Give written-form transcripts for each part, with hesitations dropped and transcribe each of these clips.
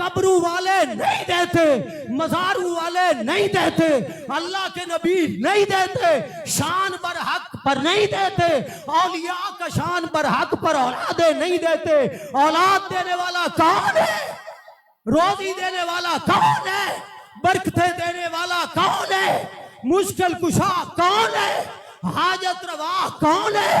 कब्रू वाले नहीं देते, मजारू वाले नहीं देते, अल्लाह के नबी नहीं देते, शान पर हक पर नहीं देते, औलिया का शान पर हक पर औलादे नहीं देते। औलाद देने वाला कौन है? रोजी देने वाला कौन है? बरकतें देने वाला कौन है? मुश्किल कुशा कौन है? हाजत रवा कौन है?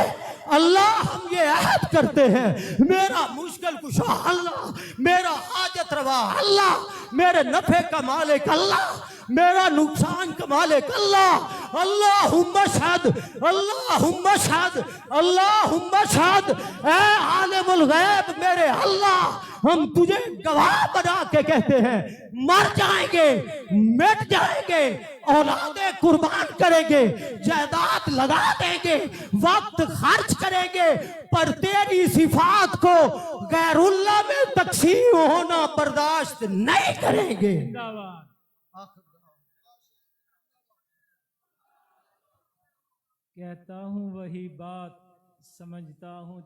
अल्लाह, हम ये अहद करते हैं, मेरा मुश्किल कुशा अल्लाह, मेरा हाजत रवा अल्लाह, मेरे नफे का मालिक अल्लाह, मेरा नुकसान का मालिक अल्लाह। अल्लाहुम्मा शहद, अल्लाहुम्मा शहद, अल्लाहुम्मा शहद। ऐ आलिमुल गैब मेरे अल्लाह, हम तुझे गवाह बना के कहते हैं, मर जाएंगे, मिट जाएंगे, औलादे कुर्बान करेंगे, जायदाद लगा देंगे, वक्त खर्च करेंगे, पर तेरी सिफात को गैरुल्लाह में तकसीम होना बर्दाश्त नहीं करेंगे। कहता हूँ वही बात, समझता हूँ